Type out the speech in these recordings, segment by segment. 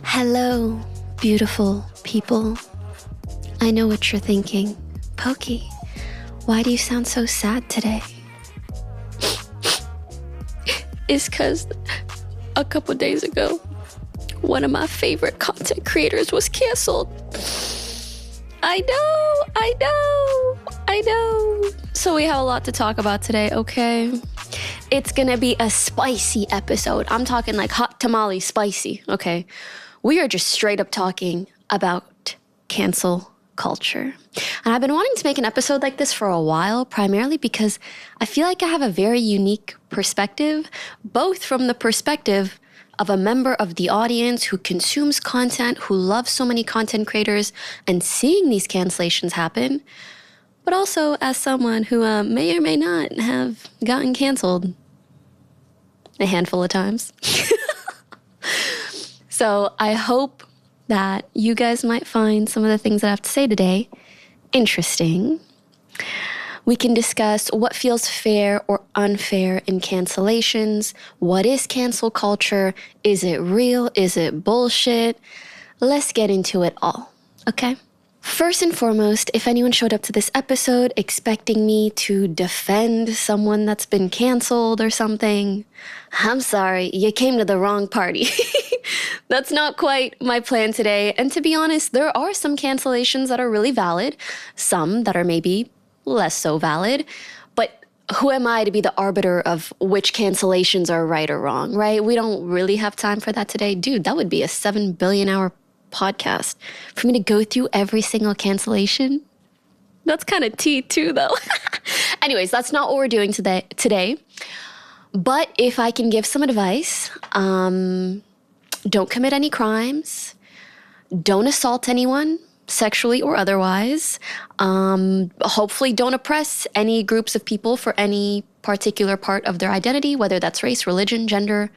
Hello, beautiful people. I know what you're thinking. Pokey, why do you sound so sad today? It's because a couple days ago, one of my favorite content creators was canceled. I know. So we have a lot to talk about today, okay? It's gonna be a spicy episode. I'm talking like hot tamale spicy, okay? We are just straight up talking about cancel culture. And I've been wanting to make an episode like this for a while, primarily because I feel like I have a very unique perspective, both from the perspective of a member of the audience who consumes content, who loves so many content creators, and seeing these cancellations happen, but also as someone who may or may not have gotten canceled a handful of times. So I hope that you guys might find some of the things that I have to say today interesting. We can discuss what feels fair or unfair in cancellations. What is cancel culture? Is it real? Is it bullshit? Let's get into it all, okay? First and foremost, if anyone showed up to this episode expecting me to defend someone that's been canceled or something, I'm sorry, you came to the wrong party. That's not quite my plan today. And to be honest, there are some cancellations that are really valid, some that are maybe less so valid. But who am I to be the arbiter of which cancellations are right or wrong, right? We don't really have time for that today. Dude, that would be a 7 billion hour podcast for me to go through every single cancellation. That's kind of tea too, though. Anyways, that's not what we're doing today. But if I can give some advice, don't commit any crimes. Don't assault anyone, sexually or otherwise. Hopefully don't oppress any groups of people for any particular part of their identity, whether that's race, religion, gender,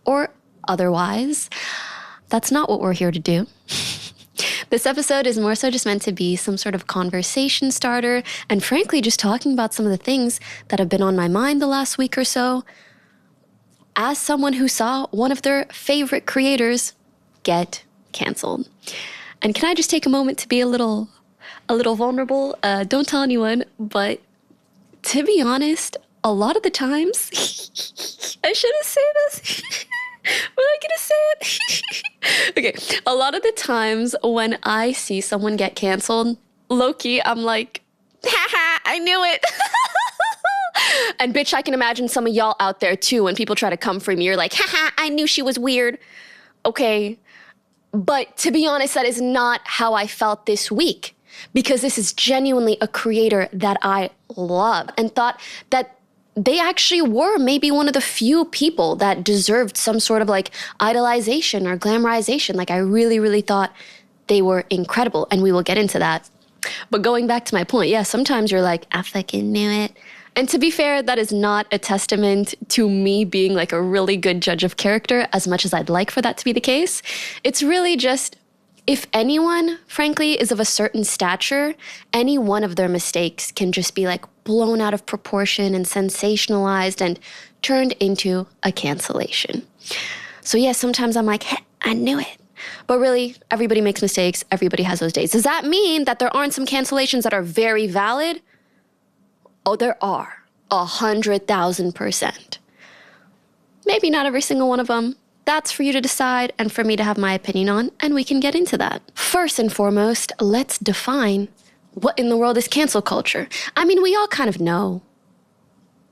or otherwise. That's not what we're here to do. This episode is more so just meant to be some sort of conversation starter, and frankly, just talking about some of the things that have been on my mind the last week or so, as someone who saw one of their favorite creators get canceled. And can I just take a moment to be a little vulnerable? Don't tell anyone, but to be honest, a lot of the times, I shouldn't say this, but I'm gonna say it. Okay, a lot of the times when I see someone get canceled, low-key, I'm like, haha, I knew it. And bitch, I can imagine some of y'all out there too, when people try to come for me, you're like, haha, I knew she was weird. Okay, but to be honest, that is not how I felt this week, because this is genuinely a creator that I love and thought that they actually were maybe one of the few people that deserved some sort of like idolization or glamorization. Like I really, really thought they were incredible, and we will get into that. But going back to my point, yeah, sometimes you're like, I fucking knew it. And to be fair, that is not a testament to me being like a really good judge of character, as much as I'd like for that to be the case. It's really just, if anyone, frankly, is of a certain stature, any one of their mistakes can just be like blown out of proportion and sensationalized and turned into a cancellation. So yeah, sometimes I'm like, hey, I knew it. But really, everybody makes mistakes. Everybody has those days. Does that mean that there aren't some cancellations that are very valid? Oh, there are 100,000%. Maybe not every single one of them. That's for you to decide and for me to have my opinion on, and we can get into that. First and foremost, let's define what in the world is cancel culture. I mean, we all kind of know,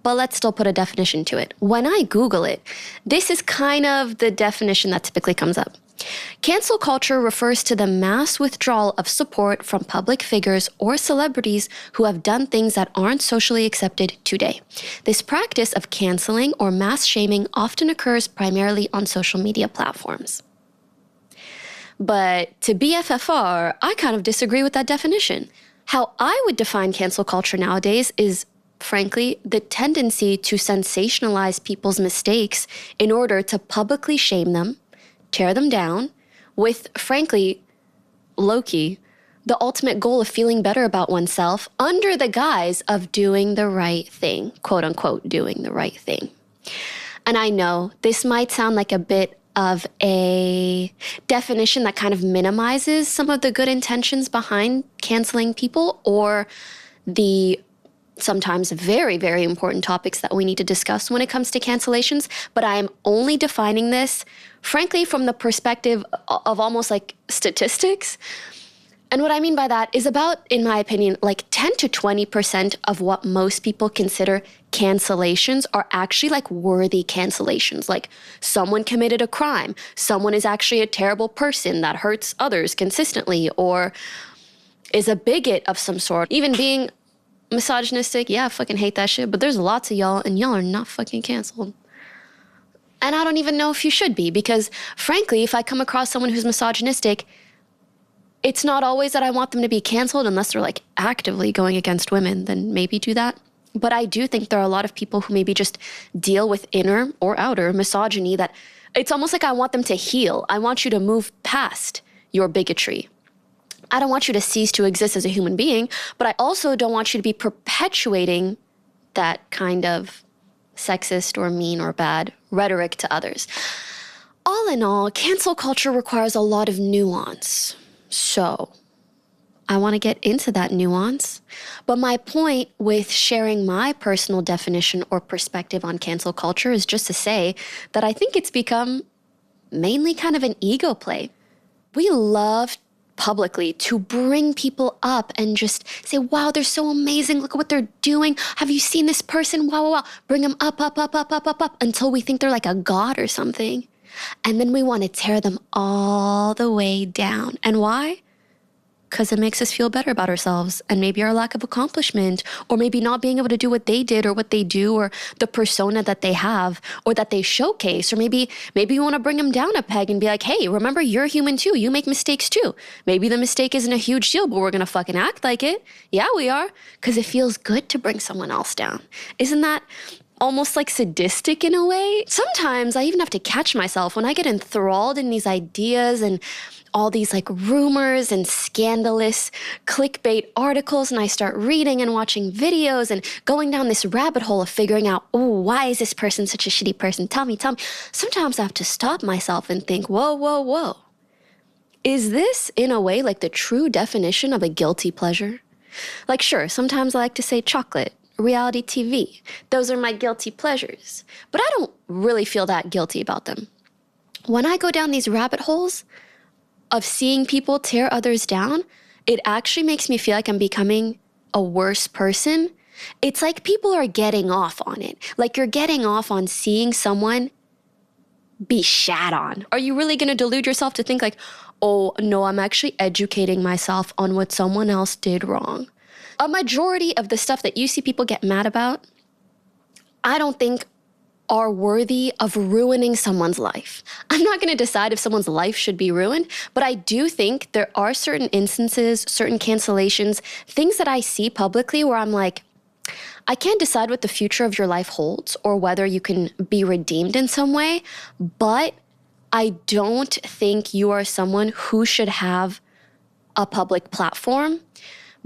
but let's still put a definition to it. When I Google it, this is kind of the definition that typically comes up. Cancel culture refers to the mass withdrawal of support from public figures or celebrities who have done things that aren't socially accepted today. This practice of canceling or mass shaming often occurs primarily on social media platforms. But to BFFR, I kind of disagree with that definition. How I would define cancel culture nowadays is, frankly, the tendency to sensationalize people's mistakes in order to publicly shame them, tear them down, with, frankly, low-key, the ultimate goal of feeling better about oneself under the guise of doing the right thing, quote unquote, doing the right thing. And I know this might sound like a bit of a definition that kind of minimizes some of the good intentions behind canceling people or the sometimes very, very important topics that we need to discuss when it comes to cancellations. But I am only defining this, frankly, from the perspective of almost like statistics. And what I mean by that is about, in my opinion, like 10 to 20% of what most people consider cancellations are actually like worthy cancellations. Like someone committed a crime, someone is actually a terrible person that hurts others consistently, or is a bigot of some sort. Even being misogynistic, yeah, I fucking hate that shit, but there's lots of y'all and y'all are not fucking canceled. And I don't even know if you should be, because frankly, if I come across someone who's misogynistic, it's not always that I want them to be canceled unless they're like actively going against women, then maybe do that. But I do think there are a lot of people who maybe just deal with inner or outer misogyny that it's almost like I want them to heal. I want you to move past your bigotry. I don't want you to cease to exist as a human being, but I also don't want you to be perpetuating that kind of sexist or mean or bad rhetoric to others. All in all, cancel culture requires a lot of nuance. So I want to get into that nuance. But my point with sharing my personal definition or perspective on cancel culture is just to say that I think it's become mainly kind of an ego play. We love publicly to bring people up and just say, wow, they're so amazing. Look at what they're doing. Have you seen this person? Wow, wow, wow. Bring them up, up, up, up, up, up, up until we think they're like a god or something. And then we want to tear them all the way down. And why? Because it makes us feel better about ourselves and maybe our lack of accomplishment or maybe not being able to do what they did or what they do or the persona that they have or that they showcase. Or maybe you want to bring them down a peg and be like, hey, remember, you're human too. You make mistakes too. Maybe the mistake isn't a huge deal, but we're going to fucking act like it. Yeah, we are. Because it feels good to bring someone else down. Isn't that almost like sadistic in a way? Sometimes I even have to catch myself when I get enthralled in these ideas and all these like rumors and scandalous clickbait articles, and I start reading and watching videos and going down this rabbit hole of figuring out, oh, why is this person such a shitty person? Tell me. Sometimes I have to stop myself and think, whoa, whoa, whoa. Is this in a way like the true definition of a guilty pleasure? Like, sure, sometimes I like to say chocolate, reality TV. Those are my guilty pleasures. But I don't really feel that guilty about them. When I go down these rabbit holes of seeing people tear others down, it actually makes me feel like I'm becoming a worse person. It's like people are getting off on it. Like you're getting off on seeing someone be shat on. Are you really going to delude yourself to think like, oh, no, I'm actually educating myself on what someone else did wrong? A majority of the stuff that you see people get mad about, I don't think are worthy of ruining someone's life. I'm not going to decide if someone's life should be ruined, but I do think there are certain instances, certain cancellations, things that I see publicly where I'm like, I can't decide what the future of your life holds or whether you can be redeemed in some way, but I don't think you are someone who should have a public platform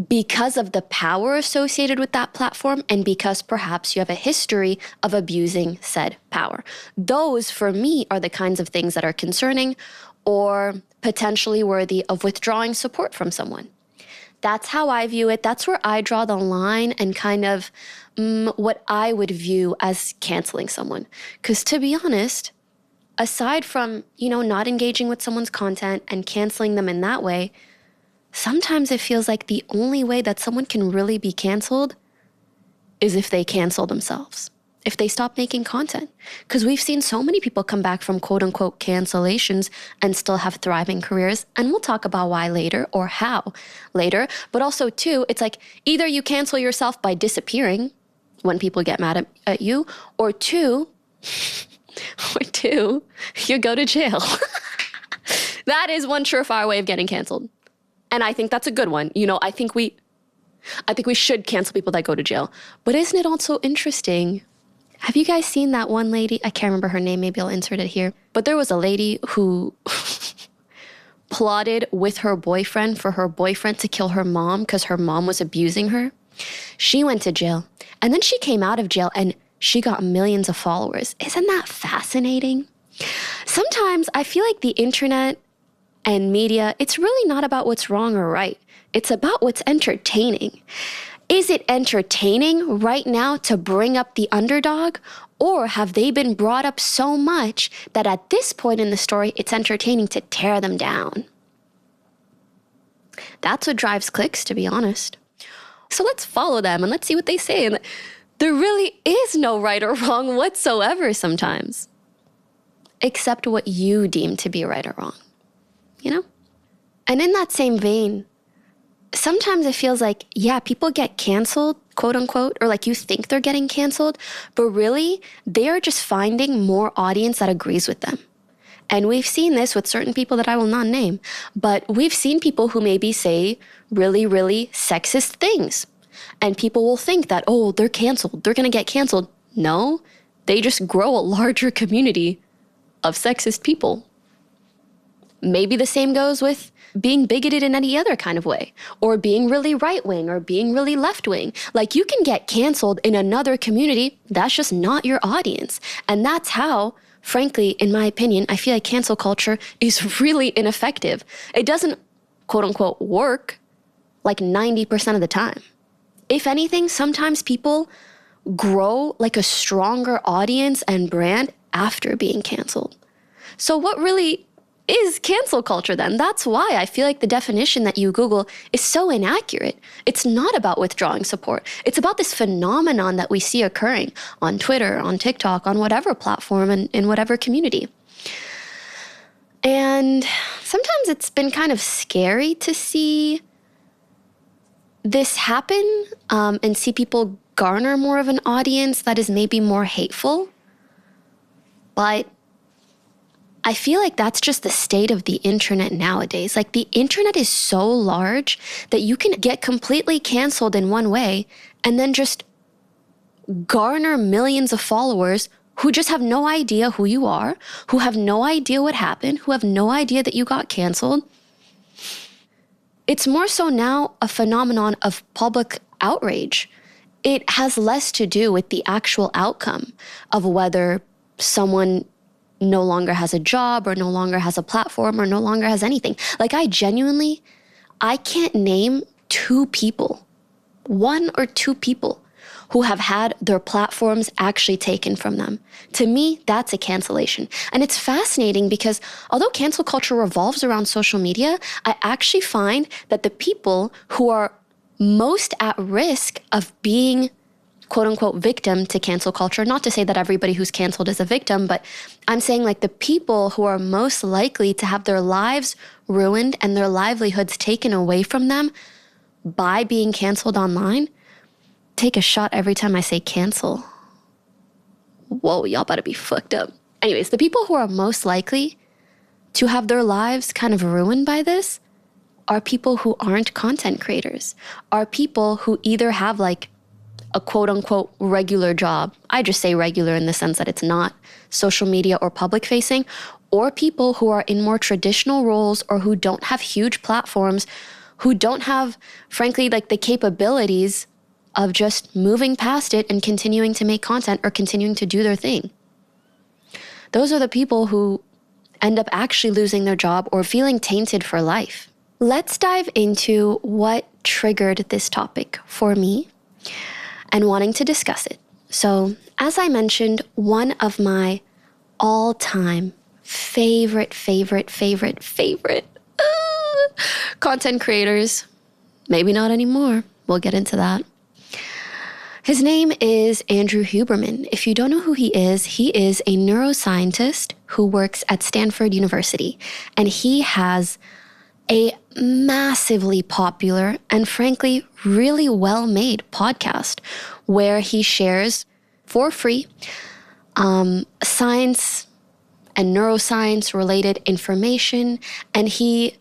because of the power associated with that platform and because perhaps you have a history of abusing said power. Those, for me, are the kinds of things that are concerning or potentially worthy of withdrawing support from someone. That's how I view it. That's where I draw the line and kind of what I would view as canceling someone. Because to be honest, aside from, not engaging with someone's content and canceling them in that way, sometimes it feels like the only way that someone can really be canceled is if they cancel themselves, if they stop making content. Because we've seen so many people come back from quote unquote cancellations and still have thriving careers. And we'll talk about why later or how later. But also too, it's like either you cancel yourself by disappearing when people get mad at you, or two, you go to jail. That is one surefire way of getting canceled. And I think that's a good one. I think we should cancel people that go to jail. But isn't it also interesting? Have you guys seen that one lady? I can't remember her name. Maybe I'll insert it here. But there was a lady who plotted with her boyfriend for her boyfriend to kill her mom because her mom was abusing her. She went to jail. And then she came out of jail and she got millions of followers. Isn't that fascinating? Sometimes I feel like the internet and media, it's really not about what's wrong or right. It's about what's entertaining. Is it entertaining right now to bring up the underdog? Or have they been brought up so much that at this point in the story, it's entertaining to tear them down? That's what drives clicks, to be honest. So let's follow them and let's see what they say. And there really is no right or wrong whatsoever sometimes, except what you deem to be right or wrong, you know? And in that same vein, sometimes it feels like, yeah, people get canceled, quote unquote, or like you think they're getting canceled, but really they are just finding more audience that agrees with them. And we've seen this with certain people that I will not name, but we've seen people who maybe say really, really sexist things. And people will think that, oh, they're canceled, they're going to get canceled. No, they just grow a larger community of sexist people. Maybe the same goes with being bigoted in any other kind of way, or being really right-wing or being really left-wing. Like, you can get canceled in another community, that's just not your audience. And that's how, frankly, in my opinion, I feel like cancel culture is really ineffective. It doesn't, quote unquote, work like 90% of the time. If anything, sometimes people grow like a stronger audience and brand after being canceled. So what really is cancel culture then? That's why I feel like the definition that you Google is so inaccurate. It's not about withdrawing support. It's about this phenomenon that we see occurring on Twitter, on TikTok, on whatever platform and in whatever community. And sometimes it's been kind of scary to see this happen and see people garner more of an audience that is maybe more hateful. But I feel like that's just the state of the internet nowadays. Like, the internet is so large that you can get completely canceled in one way and then just garner millions of followers who just have no idea who you are, who have no idea what happened, who have no idea that you got canceled. It's more so now a phenomenon of public outrage. It has less to do with the actual outcome of whether someone no longer has a job or no longer has a platform or no longer has anything. Like, I can't name one or two people who have had their platforms actually taken from them. To me, that's a cancellation. And it's fascinating because although cancel culture revolves around social media, I actually find that the people who are most at risk of being quote unquote victim to cancel culture, not to say that everybody who's canceled is a victim, but I'm saying like the people who are most likely to have their lives ruined and their livelihoods taken away from them by being canceled online. Take a shot every time I say cancel. Whoa, y'all better be fucked up. Anyways, the people who are most likely to have their lives kind of ruined by this are people who aren't content creators, are people who either have like a quote unquote regular job. I just say regular in the sense that it's not social media or public facing, or people who are in more traditional roles or who don't have huge platforms, who don't have, frankly, like the capabilities of just moving past it and continuing to make content or continuing to do their thing. Those are the people who end up actually losing their job or feeling tainted for life. Let's dive into what triggered this topic for me and wanting to discuss it. So, as I mentioned, one of my all-time favorite content creators, maybe not anymore, we'll get into that. His name is Andrew Huberman. If you don't know who he is a neuroscientist who works at Stanford University, and he has a massively popular and frankly really well-made podcast where he shares for free science and neuroscience related information, and he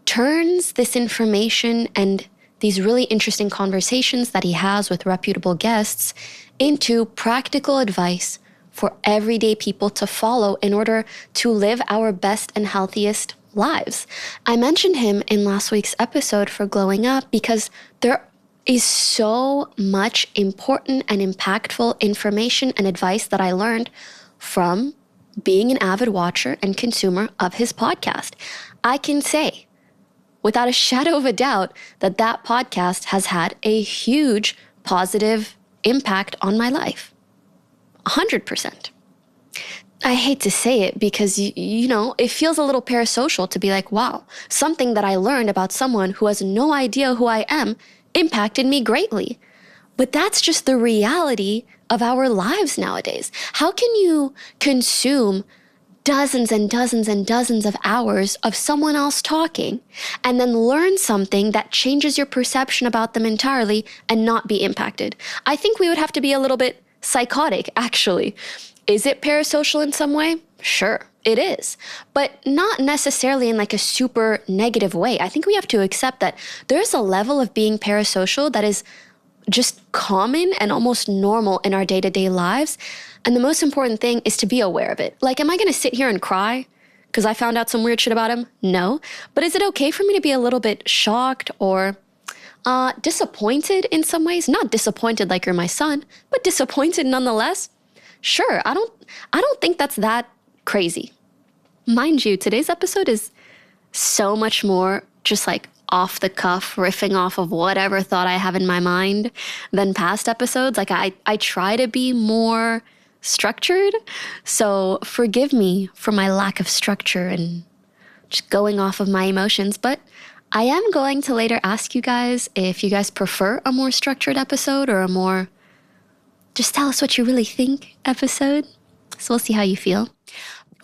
turns this information and these really interesting conversations that he has with reputable guests into practical advice for everyday people to follow in order to live our best and healthiest lives. I mentioned him in last week's episode for Glowing Up because there is so much important and impactful information and advice that I learned from being an avid watcher and consumer of his podcast. I can say without a shadow of a doubt that that podcast has had a huge positive impact on my life. 100%. I hate to say it because, you know, it feels a little parasocial to be like, wow, something that I learned about someone who has no idea who I am impacted me greatly. But that's just the reality of our lives nowadays. How can you consume dozens and dozens and dozens of hours of someone else talking and then learn something that changes your perception about them entirely and not be impacted? I think we would have to be a little bit psychotic, actually. Is it parasocial in some way? Sure, it is. But not necessarily in like a super negative way. I think we have to accept that there's a level of being parasocial that is just common and almost normal in our day-to-day lives. And the most important thing is to be aware of it. Like, am I going to sit here and cry because I found out some weird shit about him? No. But is it okay for me to be a little bit shocked or disappointed in some ways? Not disappointed like you're my son, but disappointed nonetheless. Sure, I don't think that's that crazy. Mind you, today's episode is so much more just like off the cuff, riffing off of whatever thought I have in my mind than past episodes. Like I try to be more structured. So forgive me for my lack of structure and just going off of my emotions. But I am going to later ask you guys if you guys prefer a more structured episode or a more just tell us what you really think episode. So we'll see how you feel.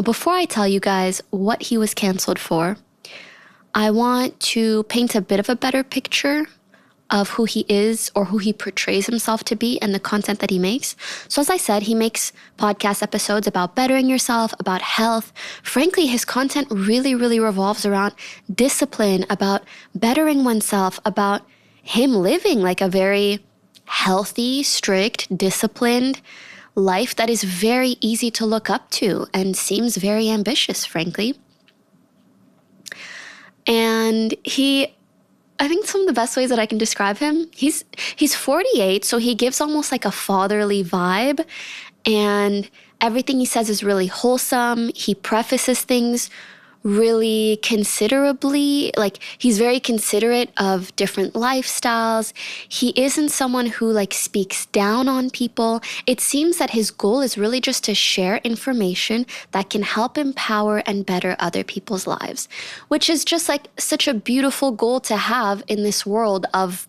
Before I tell you guys what he was canceled for, I want to paint a bit of a better picture of who he is or who he portrays himself to be and the content that he makes. So as I said, he makes podcast episodes about bettering yourself, about health. Frankly, his content really, really revolves around discipline, about bettering oneself, about him living like a very healthy, strict, disciplined life that is very easy to look up to and seems very ambitious, frankly. And I think some of the best ways that I can describe him, he's 48, so he gives almost like a fatherly vibe, and everything he says is really wholesome. He prefaces things really considerably, like he's very considerate of different lifestyles. He isn't someone who like speaks down on people. It seems that his goal is really just to share information that can help empower and better other people's lives, which is just like such a beautiful goal to have in this world of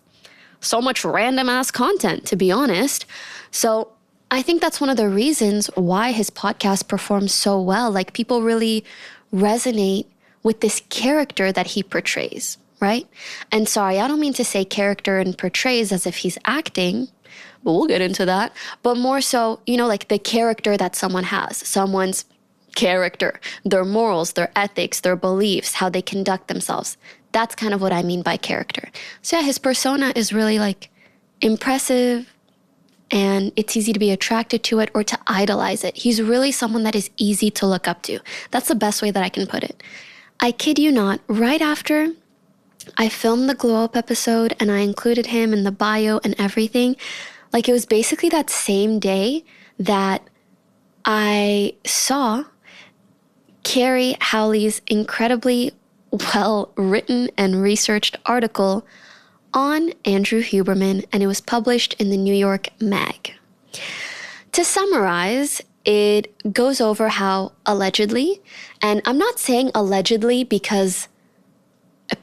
so much random ass content, to be honest. So I think that's one of the reasons why his podcast performs so well. Like people really resonate with this character that he portrays, right? And sorry, I don't mean to say character and portrays as if he's acting, but we'll get into that. But more so, you know, like the character that someone has, someone's character, their morals, their ethics, their beliefs, how they conduct themselves. That's kind of what I mean by character. So yeah, his persona is really like impressive, and it's easy to be attracted to it or to idolize it. He's really someone that is easy to look up to. That's the best way that I can put it. I kid you not, right after I filmed the Glow Up episode and I included him in the bio and everything, like it was basically that same day that I saw Carrie Howley's incredibly well-written and researched article on Andrew Huberman, and it was published in the New York Mag. To summarize, it goes over how allegedly, and I'm not saying allegedly because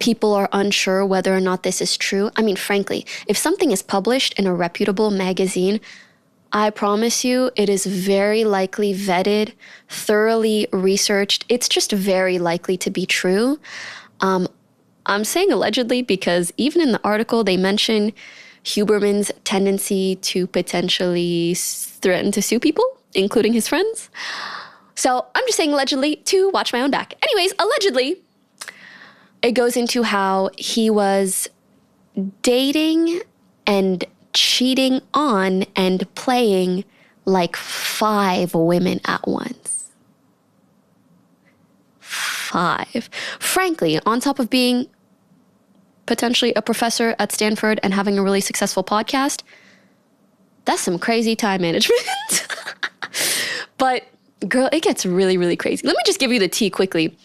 people are unsure whether or not this is true. I mean, frankly, if something is published in a reputable magazine, I promise you it is very likely vetted, thoroughly researched. It's just very likely to be true. I'm saying allegedly because even in the article, they mention Huberman's tendency to potentially threaten to sue people, including his friends. So I'm just saying allegedly to watch my own back. Anyways, allegedly, it goes into how he was dating and cheating on and playing like 5 women at once. 5. Frankly, on top of being potentially a professor at Stanford and having a really successful podcast, that's some crazy time management. But Girl, it gets really, really crazy. Let me just give you the tea quickly.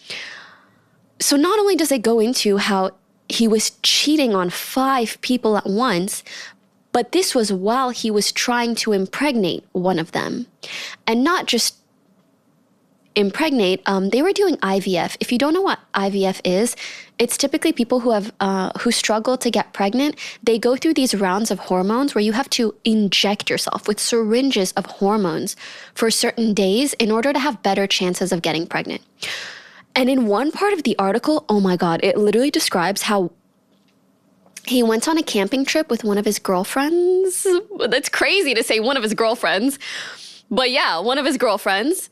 So not only does it go into how he was cheating on 5 people at once, but this was while he was trying to impregnate one of them. And not just impregnate, they were doing IVF. If you don't know what IVF is, it's typically people who struggle to get pregnant. They go through these rounds of hormones where you have to inject yourself with syringes of hormones for certain days in order to have better chances of getting pregnant. And in one part of the article, oh my God, it literally describes how he went on a camping trip with one of his girlfriends. That's crazy to say one of his girlfriends. But yeah, one of his girlfriends.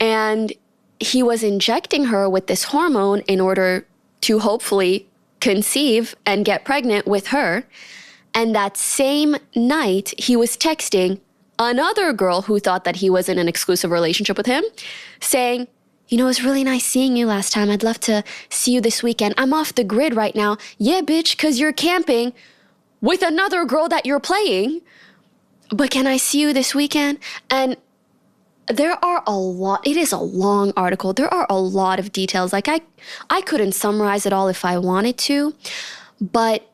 And he was injecting her with this hormone in order to hopefully conceive and get pregnant with her. And that same night, he was texting another girl who thought that he was in an exclusive relationship with him, saying, you know, it was really nice seeing you last time. I'd love to see you this weekend. I'm off the grid right now. Yeah, bitch, because you're camping with another girl that you're playing. But can I see you this weekend? And there are a lot, it is a long article. There are a lot of details. Like I couldn't summarize it all if I wanted to, but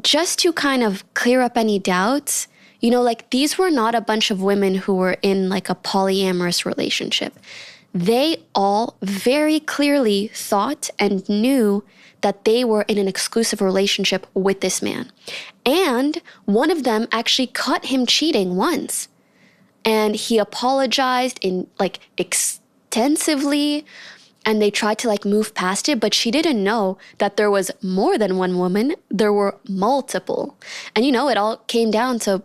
just to kind of clear up any doubts, you know, like these were not a bunch of women who were in like a polyamorous relationship. They all very clearly thought and knew that they were in an exclusive relationship with this man. And one of them actually caught him cheating once. And he apologized extensively, and they tried to move past it, but she didn't know that there was more than one woman. There were multiple. And it all came down to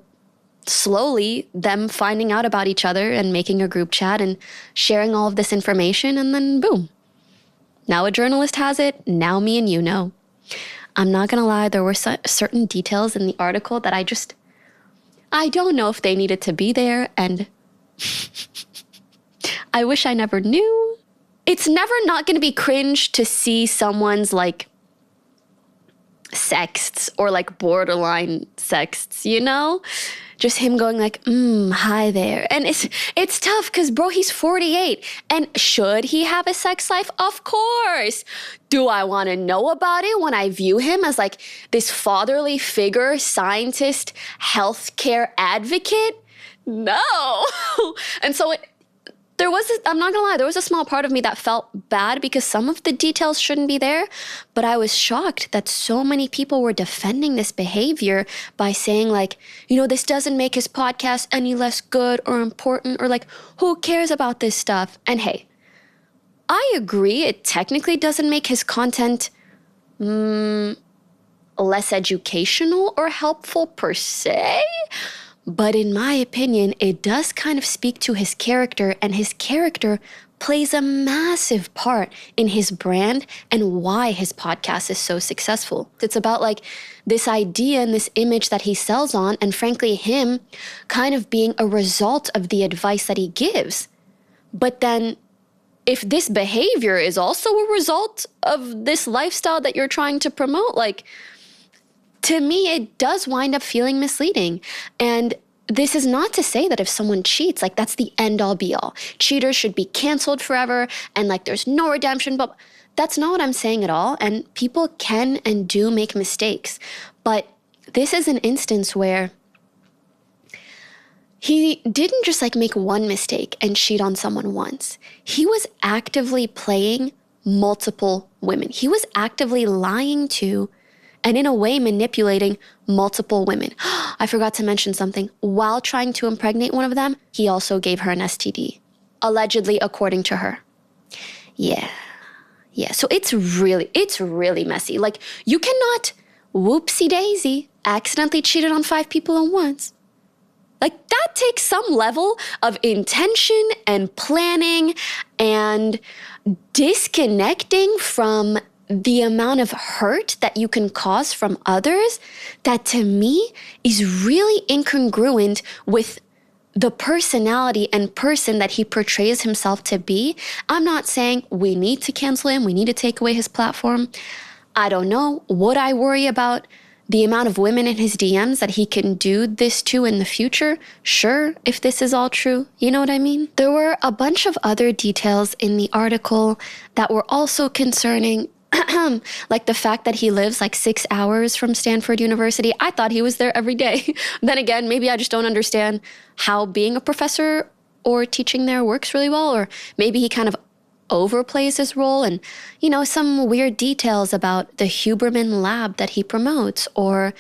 slowly them finding out about each other and making a group chat and sharing all of this information, and then boom. Now a journalist has it, now me and you know. I'm not gonna lie, there were certain details in the article that I don't know if they needed to be there, and I wish I never knew. It's never not going to be cringe to see someone's sexts or borderline sexts, Just him going hi there. And it's tough because, bro, he's 48. And should he have a sex life? Of course. Do I want to know about it when I view him as this fatherly figure, scientist, healthcare advocate? No. And so I'm not gonna lie, there was a small part of me that felt bad because some of the details shouldn't be there, but I was shocked that so many people were defending this behavior by saying this doesn't make his podcast any less good or important, or who cares about this stuff? And hey, I agree, it technically doesn't make his content less educational or helpful per se. But in my opinion, it does kind of speak to his character, and his character plays a massive part in his brand and why his podcast is so successful. It's about this idea and this image that he sells on, and frankly, him kind of being a result of the advice that he gives. But then if this behavior is also a result of this lifestyle that you're trying to promote, to me, it does wind up feeling misleading. And this is not to say that if someone cheats, that's the end all be all. Cheaters should be canceled forever and there's no redemption, but that's not what I'm saying at all. And people can and do make mistakes. But this is an instance where he didn't just make one mistake and cheat on someone once. He was actively playing multiple women. He was actively lying to and in a way manipulating multiple women. I forgot to mention something. While trying to impregnate one of them, he also gave her an STD, allegedly, according to her. Yeah. So it's really messy. You cannot, whoopsie daisy, accidentally cheated on 5 people at once. That takes some level of intention and planning and disconnecting from the amount of hurt that you can cause from others, that to me is really incongruent with the personality and person that he portrays himself to be. I'm not saying we need to cancel him, we need to take away his platform. I don't know. Would I worry about The amount of women in his DMs that he can do this to in the future, sure, if this is all true, you know what I mean? There were a bunch of other details in the article that were also concerning, like the fact that he lives like 6 hours from Stanford University. I thought he was there every day. Then again, maybe I just don't understand how being a professor or teaching there works really well, or maybe he kind of overplays his role, and, you know, some weird details about the Huberman lab that he promotes, or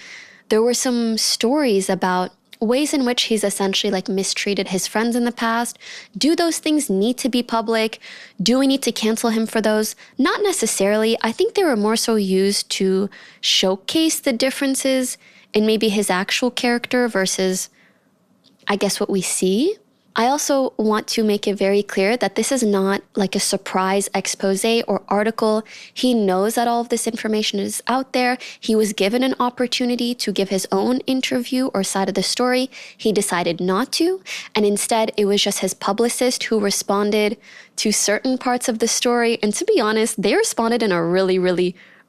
there were some stories about ways in which he's essentially like mistreated his friends in the past. Do those things need to be public? Do we need to cancel him for those? Not necessarily. I think they were more so used to showcase the differences in maybe his actual character versus, I guess, what we see. I also want to make it very clear that this is not like a surprise expose or article. He knows that all of this information is out there. He was given an opportunity to give his own interview or side of the story. He decided not to, and instead it was just his publicist who responded to certain parts of the story. And to be honest, they responded in a really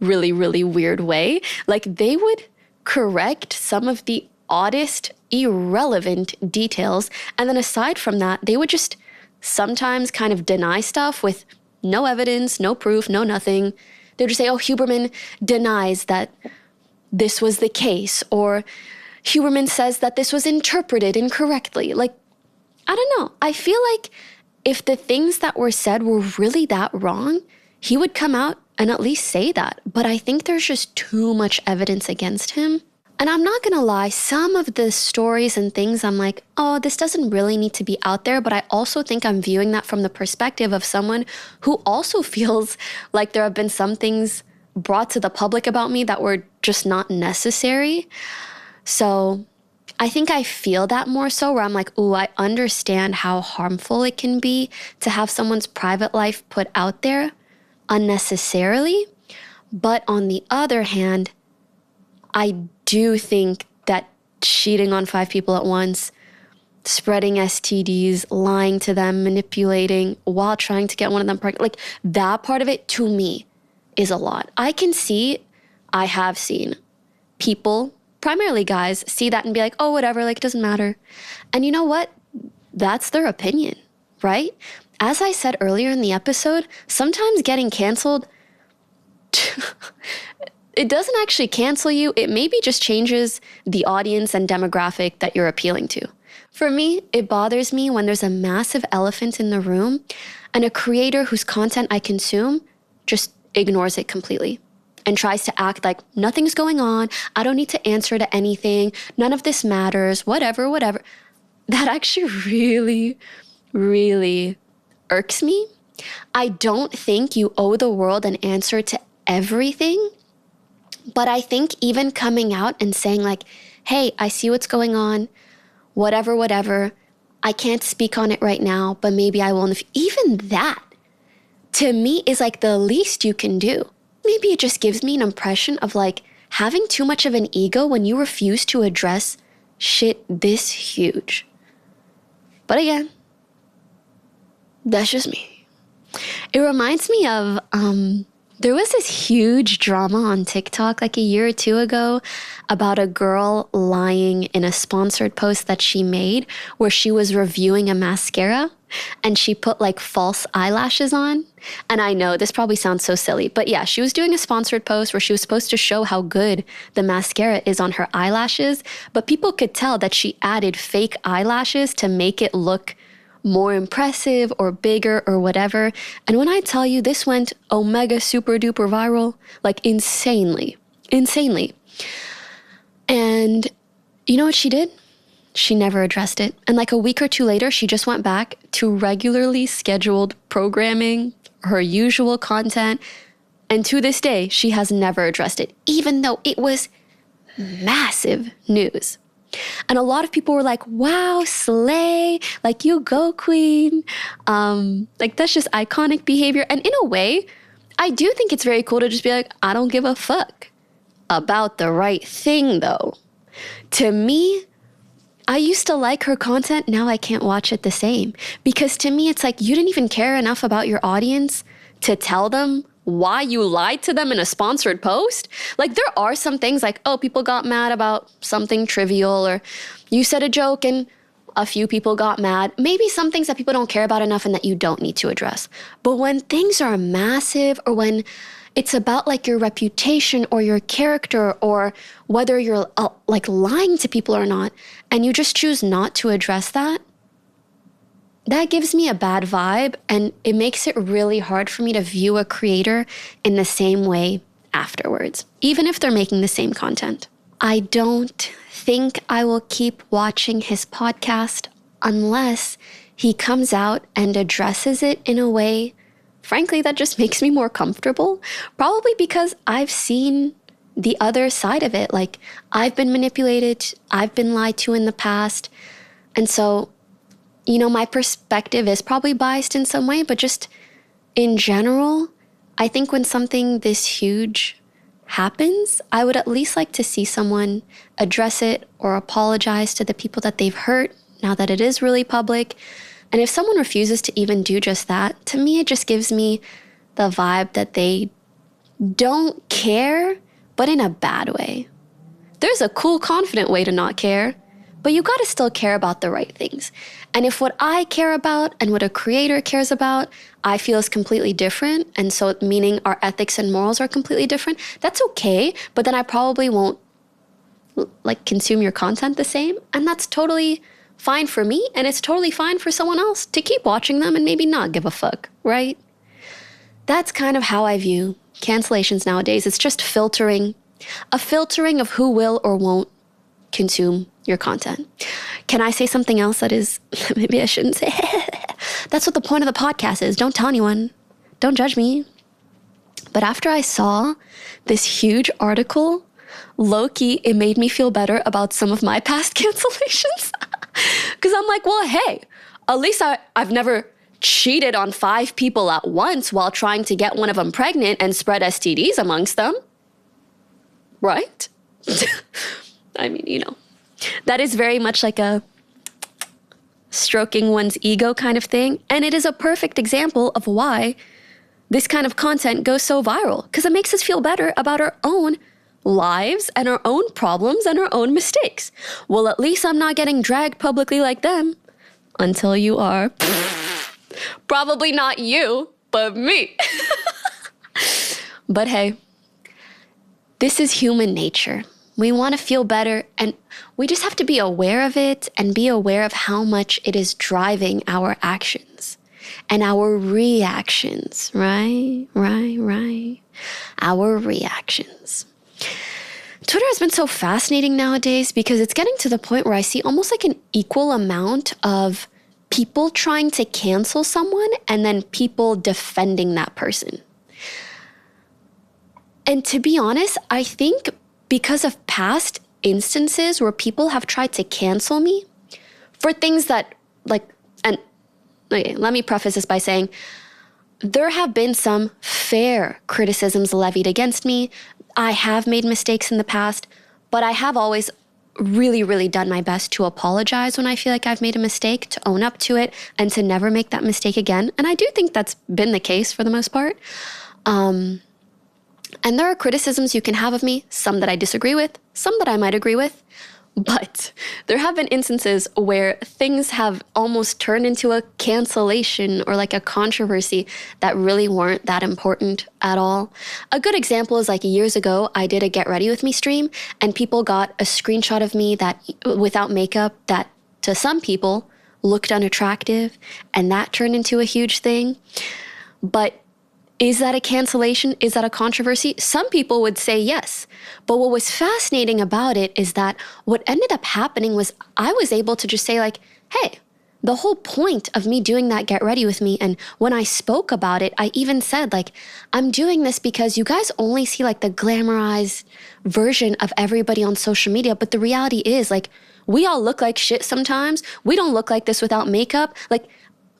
weird way. Like, they would correct some of the oddest, irrelevant details. And then aside from that, they would just sometimes kind of deny stuff with no evidence, no proof, no nothing. They would just say, oh, Huberman denies that this was the case, or Huberman says that this was interpreted incorrectly. Like, I don't know. I feel like if the things that were said were really that wrong, he would come out and at least say that. But I think there's just too much evidence against him. And I'm not going to lie, some of the stories and things I'm like, oh, this doesn't really need to be out there. But I also think I'm viewing that from the perspective of someone who also feels like there have been some things brought to the public about me that were just not necessary. So I think I feel that more so, where I'm like, ooh, I understand how harmful it can be to have someone's private life put out there unnecessarily. But on the other hand, I do think that cheating on 5 people at once, spreading STDs, lying to them, manipulating while trying to get one of them pregnant, like, that part of it to me is a lot. I have seen people, primarily guys, see that and be like, oh, whatever, like, it doesn't matter. And you know what? That's their opinion, right? As I said earlier in the episode, sometimes getting canceled it doesn't actually cancel you. It maybe just changes the audience and demographic that you're appealing to. For me, it bothers me when there's a massive elephant in the room and a creator whose content I consume just ignores it completely and tries to act like nothing's going on. I don't need to answer to anything. None of this matters. Whatever. That actually really irks me. I don't think you owe the world an answer to everything. But I think even coming out and saying like, hey, I see what's going on, whatever, I can't speak on it right now, but maybe I will. Even that, to me, is like the least you can do. Maybe it just gives me an impression of like having too much of an ego when you refuse to address shit this huge. But again, that's just me. It reminds me of, there was this huge drama on TikTok like a year or two ago about a girl lying in a sponsored post that she made where she was reviewing a mascara and she put like false eyelashes on. And I know this probably sounds so silly, but yeah, she was doing a sponsored post where she was supposed to show how good the mascara is on her eyelashes, but people could tell that she added fake eyelashes to make it look more impressive or bigger or whatever. And when I tell you this went omega super duper viral, like insanely. And you know what she did? She never addressed it. And like a week or two later, she just went back to regularly scheduled programming, her usual content. And to this day, she has never addressed it, even though it was massive news. And a lot of people were like, wow, slay, like you go queen. Like that's just iconic behavior. And in a way, I do think it's very cool to just be like, I don't give a fuck about the right thing though. To me, I used to like her content. Now I can't watch it the same because to me, it's like you didn't even care enough about your audience to tell them why you lied to them in a sponsored post. Like, there are some things like, oh, people got mad about something trivial, or you said a joke and a few people got mad. Maybe some things that people don't care about enough and that you don't need to address. But when things are massive, or when it's about like your reputation or your character, or whether you're like lying to people or not, and you just choose not to address that, that gives me a bad vibe, and it makes it really hard for me to view a creator in the same way afterwards, even if they're making the same content. I don't think I will keep watching his podcast unless he comes out and addresses it in a way, frankly, that just makes me more comfortable. Probably because I've seen the other side of it. Like, I've been manipulated, I've been lied to in the past. And so, you know, my perspective is probably biased in some way, but just in general, I think when something this huge happens, I would at least like to see someone address it or apologize to the people that they've hurt now that it is really public. And if someone refuses to even do just that, to me, it just gives me the vibe that they don't care, but in a bad way. There's a cool, confident way to not care, but you gotta still care about the right things. And if what I care about and what a creator cares about, I feel is completely different, and so meaning our ethics and morals are completely different, that's okay, but then I probably won't like consume your content the same, and that's totally fine for me, and it's totally fine for someone else to keep watching them and maybe not give a fuck, right? That's kind of how I view cancellations nowadays. It's just filtering, a filtering of who will or won't consume your content. Can I say something else that is, maybe I shouldn't say, that's what the point of the podcast is. Don't tell anyone. Don't judge me. But after I saw this huge article, low-key, it made me feel better about some of my past cancellations. Because I'm like, well, hey, at least I've never cheated on 5 people at once while trying to get one of them pregnant and spread STDs amongst them. Right? I mean, you know, that is very much like a stroking one's ego kind of thing. And it is a perfect example of why this kind of content goes so viral, because it makes us feel better about our own lives and our own problems and our own mistakes. Well, at least I'm not getting dragged publicly like them. Until you are. Probably not you, but me. But hey, this is human nature. We want to feel better, and we just have to be aware of it and be aware of how much it is driving our actions and our reactions, right? Our reactions. Twitter has been so fascinating nowadays because it's getting to the point where I see almost like an equal amount of people trying to cancel someone and then people defending that person. And to be honest, I think because of past instances where people have tried to cancel me for things that okay, let me preface this by saying there have been some fair criticisms levied against me. I have made mistakes in the past, but I have always really done my best to apologize when I feel like I've made a mistake, to own up to it, and to never make that mistake again. And I do think that's been the case for the most part. And there are criticisms you can have of me, some that I disagree with, some that I might agree with. But there have been instances where things have almost turned into a cancellation or like a controversy that really weren't that important at all. A good example is like years ago, I did a Get Ready With Me stream and people got a screenshot of me that without makeup that to some people looked unattractive, and that turned into a huge thing. But is that a cancellation? Is that a controversy? Some people would say yes. But what was fascinating about it is that what ended up happening was I was able to just say like, hey, the whole point of me doing that Get Ready With Me, and when I spoke about it, I even said like, I'm doing this because you guys only see like the glamorized version of everybody on social media. But the reality is like, we all look like shit sometimes. We don't look like this without makeup. Like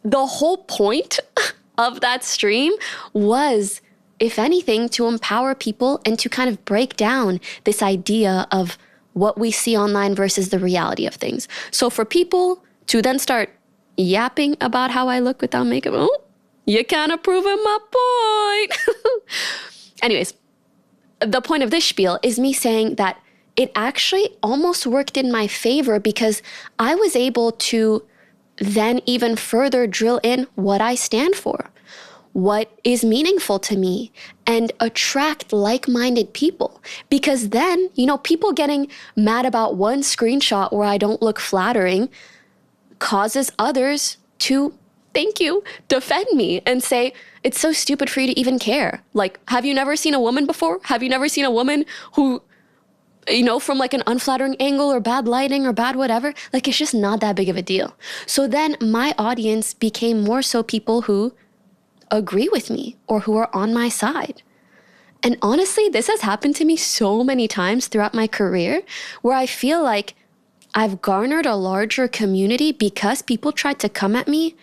the whole point of that stream was, if anything, to empower people and to kind of break down this idea of what we see online versus the reality of things. So for people to then start yapping about how I look without makeup, You kind of proving my point. Anyways, the point of this spiel is me saying that it actually almost worked in my favor because I was able to then even further drill in what I stand for, what is meaningful to me, and attract like-minded people. Because then, people getting mad about one screenshot where I don't look flattering causes others to, thank you, defend me and say, it's so stupid for you to even care. Like, have you never seen a woman before? Have you never seen a woman who, from like an unflattering angle or bad lighting or bad whatever? Like, it's just not that big of a deal. So then my audience became more so people who agree with me or who are on my side. And honestly, this has happened to me so many times throughout my career where I feel like I've garnered a larger community because people tried to come at me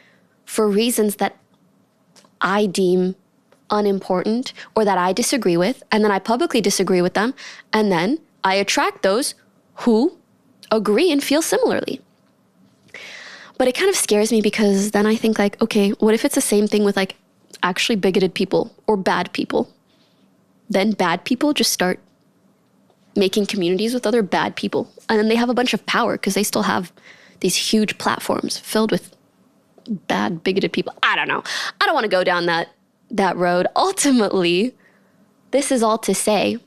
for reasons that I deem unimportant or that I disagree with, and then I publicly disagree with them, and then I attract those who agree and feel similarly. But it kind of scares me because then I think like, okay, what if it's the same thing with like actually bigoted people or bad people? Then bad people just start making communities with other bad people, and then they have a bunch of power because they still have these huge platforms filled with bad, bigoted people. I don't know. I don't want to go down that road. Ultimately, this is all to say,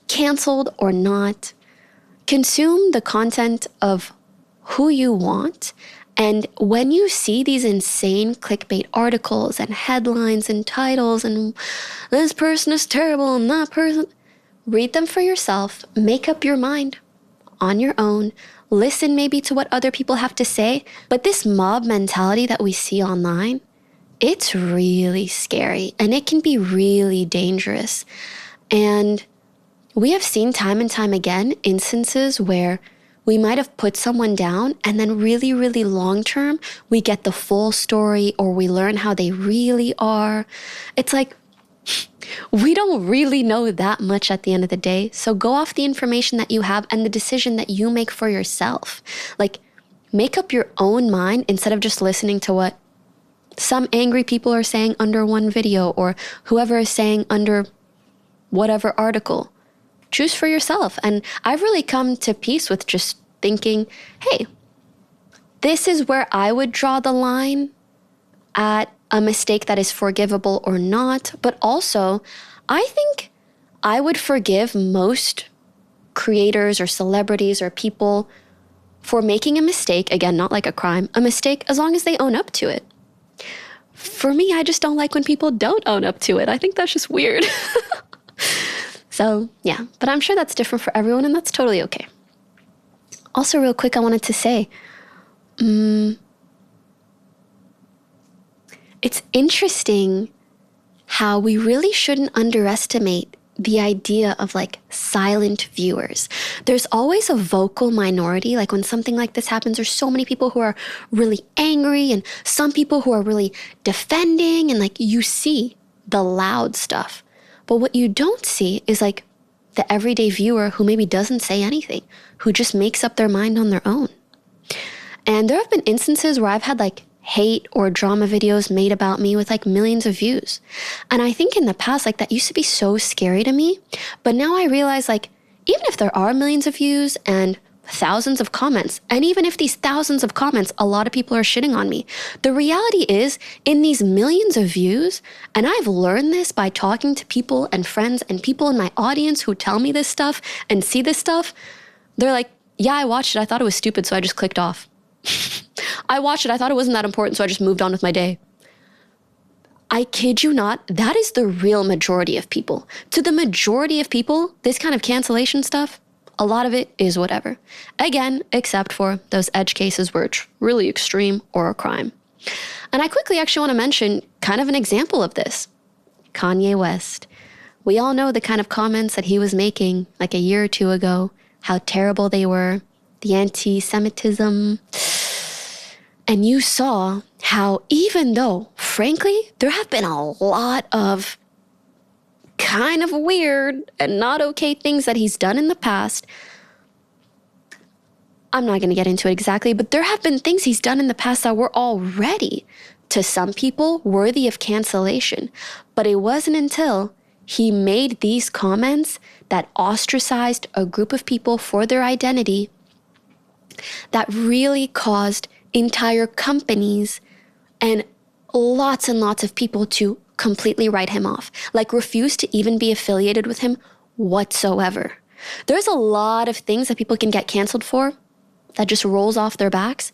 canceled or not, consume the content of who you want. And when you see these insane clickbait articles and headlines and titles and this person is terrible and that person, read them for yourself, make up your mind on your own, listen maybe to what other people have to say. But this mob mentality that we see online, it's really scary and it can be really dangerous. And we have seen time and time again instances where we might have put someone down and then really, really long term, we get the full story or we learn how they really are. It's like, we don't really know that much at the end of the day. So go off the information that you have and the decision that you make for yourself. Like, make up your own mind instead of just listening to what some angry people are saying under one video or whoever is saying under whatever article. Choose for yourself. And I've really come to peace with just thinking, hey, this is where I would draw the line at a mistake that is forgivable or not. But also, I think I would forgive most creators or celebrities or people for making a mistake, again, not like a crime, a mistake, as long as they own up to it. For me, I just don't like when people don't own up to it. I think that's just weird. So, yeah, but I'm sure that's different for everyone, and that's totally okay. Also, real quick, I wanted to say, it's interesting how we really shouldn't underestimate the idea of like silent viewers. There's always a vocal minority. Like when something like this happens, there's so many people who are really angry and some people who are really defending, and like you see the loud stuff. But what you don't see is like the everyday viewer who maybe doesn't say anything, who just makes up their mind on their own. And there have been instances where I've had like hate or drama videos made about me with like millions of views. And I think in the past, like that used to be so scary to me. But now I realize like, even if there are millions of views and thousands of comments, and even if these thousands of comments, a lot of people are shitting on me, the reality is in these millions of views, and I've learned this by talking to people and friends and people in my audience who tell me this stuff and see this stuff, they're like, yeah, I watched it. I thought it was stupid, so I just clicked off. I watched it. I thought it wasn't that important, so I just moved on with my day. I kid you not, that is the real majority of people. To the majority of people, this kind of cancellation stuff, a lot of it is whatever. Again, except for those edge cases where it's really extreme or a crime. And I quickly actually want to mention kind of an example of this. Kanye West. We all know the kind of comments that he was making like a year or two ago, how terrible they were, the anti-Semitism. And you saw how even though, frankly, there have been a lot of kind of weird and not okay things that he's done in the past. I'm not going to get into it exactly, but there have been things he's done in the past that were already to some people, worthy of cancellation. But it wasn't until he made these comments that ostracized a group of people for their identity that really caused entire companies and lots of people to completely write him off, like refuse to even be affiliated with him whatsoever. There's a lot of things that people can get canceled for that just rolls off their backs.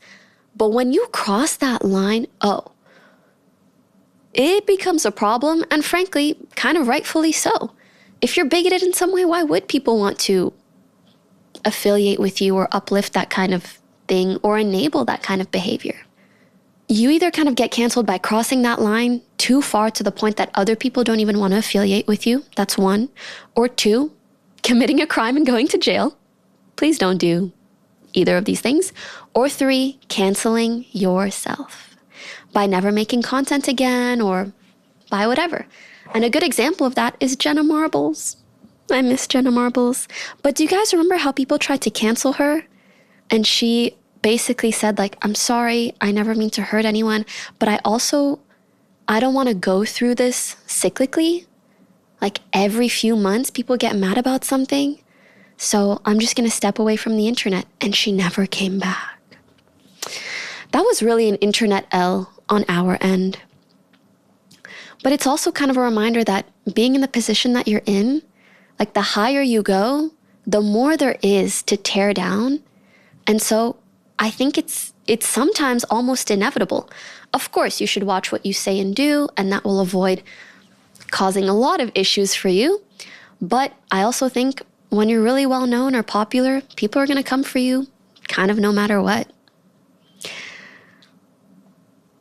But when you cross that line, it becomes a problem, and frankly, kind of rightfully so. If you're bigoted in some way, why would people want to affiliate with you or uplift that kind of thing or enable that kind of behavior? You either kind of get canceled by crossing that line too far to the point that other people don't even want to affiliate with you. That's one. Or two, committing a crime and going to jail. Please don't do either of these things. Or three, canceling yourself by never making content again or by whatever. And a good example of that is Jenna Marbles. I miss Jenna Marbles. But do you guys remember how people tried to cancel her? And she basically said, like, I'm sorry, I never mean to hurt anyone, but I don't want to go through this cyclically. Like every few months, people get mad about something. So I'm just going to step away from the internet. And she never came back. That was really an internet L on our end. But it's also kind of a reminder that being in the position that you're in, like the higher you go, the more there is to tear down. And so I think it's sometimes almost inevitable. Of course, you should watch what you say and do, and that will avoid causing a lot of issues for you. But I also think when you're really well known or popular, people are going to come for you kind of no matter what.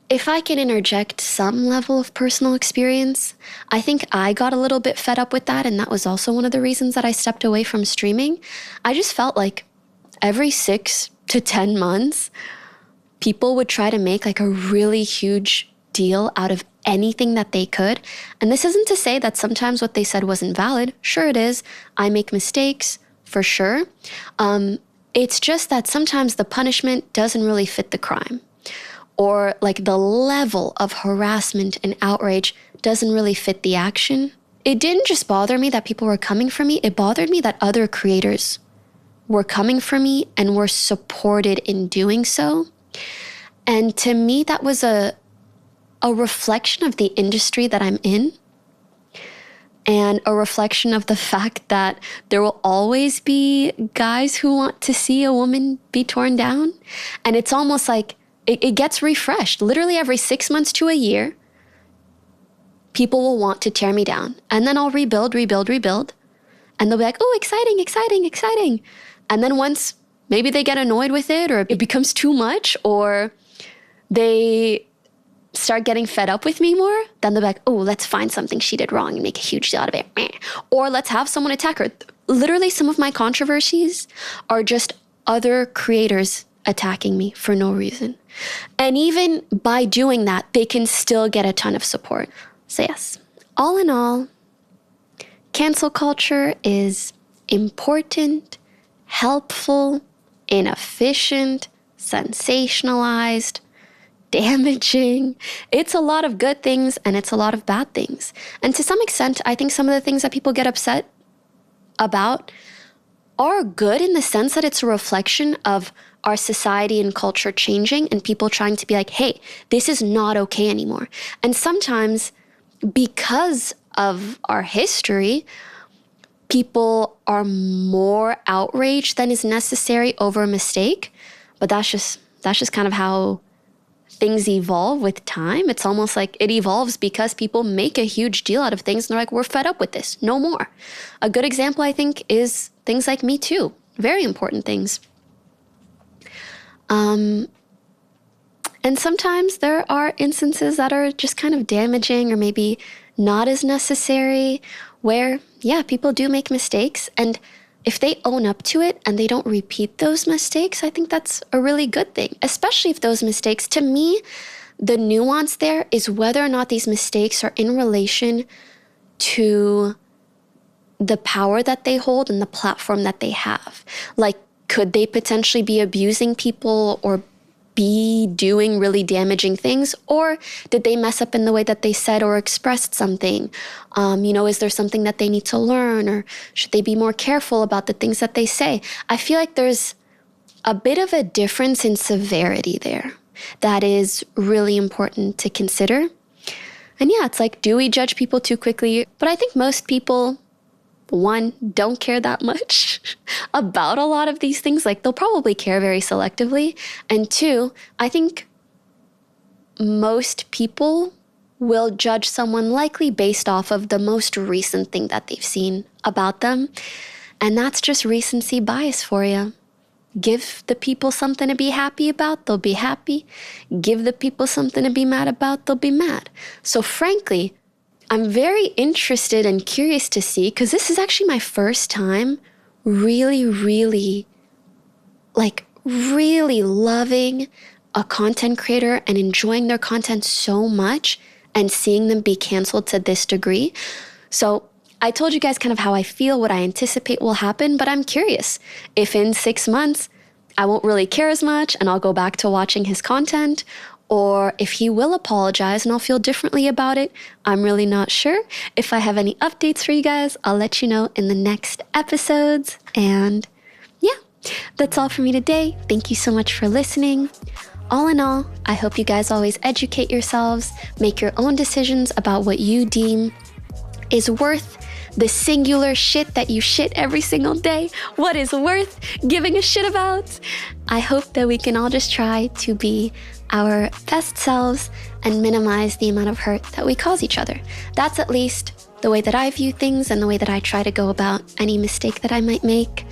If I can interject some level of personal experience, I think I got a little bit fed up with that, and that was also one of the reasons that I stepped away from streaming. I just felt like every 6 to 10 months, people would try to make like a really huge deal out of anything that they could. And this isn't to say that sometimes what they said wasn't valid. Sure it is. I make mistakes, for sure. It's just that sometimes the punishment doesn't really fit the crime. Or like the level of harassment and outrage doesn't really fit the action. It didn't just bother me that people were coming for me. It bothered me that other creators were coming for me and were supported in doing so. And to me, that was a reflection of the industry that I'm in, and a reflection of the fact that there will always be guys who want to see a woman be torn down. And it's almost like it gets refreshed. Literally every 6 months to a year, people will want to tear me down. And then I'll rebuild. And they'll be like, oh, exciting. And then once maybe they get annoyed with it, or it becomes too much, or they start getting fed up with me more, then they'll be like, oh, let's find something she did wrong and make a huge deal out of it. Or let's have someone attack her. Literally, some of my controversies are just other creators attacking me for no reason. And even by doing that, they can still get a ton of support. So yes, all in all, cancel culture is important, helpful, inefficient, sensationalized, damaging. It's a lot of good things and it's a lot of bad things. And to some extent, I think some of the things that people get upset about are good in the sense that it's a reflection of our society and culture changing and people trying to be like, hey, this is not okay anymore. And sometimes because of our history, people are more outraged than is necessary over a mistake. But that's just kind of how things evolve with time. It's almost like it evolves because people make a huge deal out of things and they're like, we're fed up with this, no more. A good example, I think, is things like Me Too. Very important things. And sometimes there are instances that are just kind of damaging or maybe not as necessary, where, yeah, people do make mistakes. And if they own up to it and they don't repeat those mistakes, I think that's a really good thing, especially if those mistakes, to me, the nuance there is whether or not these mistakes are in relation to the power that they hold and the platform that they have. Like, could they potentially be abusing people or be doing really damaging things, or did they mess up in the way that they said or expressed something? Is there something that they need to learn, or should they be more careful about the things that they say? I feel like there's a bit of a difference in severity there that is really important to consider. And yeah, it's like, do we judge people too quickly? But I think most people, one, don't care that much about a lot of these things. Like, they'll probably care very selectively. And two, I think most people will judge someone likely based off of the most recent thing that they've seen about them. And that's just recency bias for you. Give the people something to be happy about, they'll be happy. Give the people something to be mad about, they'll be mad. So frankly, I'm very interested and curious to see, because this is actually my first time really loving a content creator and enjoying their content so much and seeing them be canceled to this degree. So I told you guys kind of how I feel, what I anticipate will happen, but I'm curious if in 6 months I won't really care as much and I'll go back to watching his content, or if he will apologize and I'll feel differently about it. I'm really not sure. If I have any updates for you guys, I'll let you know in the next episodes. And yeah, that's all for me today. Thank you so much for listening. All in all, I hope you guys always educate yourselves, make your own decisions about what you deem is worth the singular shit that you shit every single day. What is worth giving a shit about? I hope that we can all just try to be our best selves and minimize the amount of hurt that we cause each other. That's at least the way that I view things and the way that I try to go about any mistake that I might make.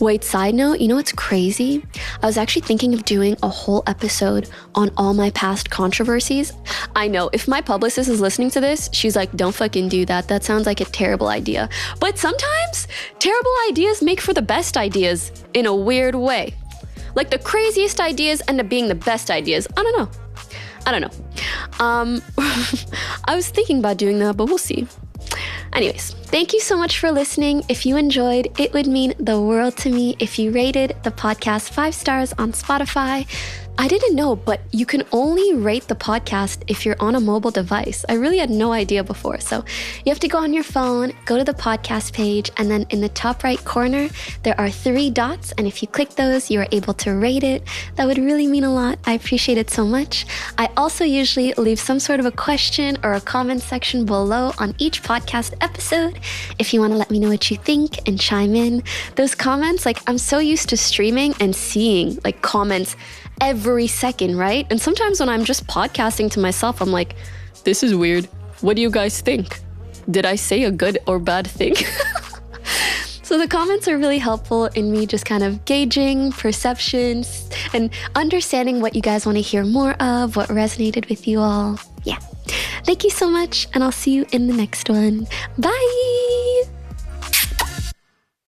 Wait, side note, you know what's crazy? I was actually thinking of doing a whole episode on all my past controversies. I know, if my publicist is listening to this, she's like, don't fucking do that. That sounds like a terrible idea. But sometimes terrible ideas make for the best ideas in a weird way. Like, the craziest ideas end up being the best ideas. I don't know. I was thinking about doing that, but we'll see. Anyways, thank you so much for listening. If you enjoyed, it would mean the world to me if you rated the podcast 5 stars on Spotify. I didn't know, but you can only rate the podcast if you're on a mobile device. I really had no idea before. So you have to go on your phone, go to the podcast page, and then in the top right corner, there are 3 dots. And if you click those, you are able to rate it. That would really mean a lot. I appreciate it so much. I also usually leave some sort of a question or a comment section below on each podcast episode if you want to let me know what you think and chime in. Those comments, like, I'm so used to streaming and seeing like comments every second, right? And sometimes when I'm just podcasting to myself, I'm like, this is weird. What do you guys think? Did I say a good or bad thing? So the comments are really helpful in me just kind of gauging perceptions and understanding what you guys want to hear more of, what resonated with you all. Yeah. Thank you so much, and I'll see you in the next one. Bye!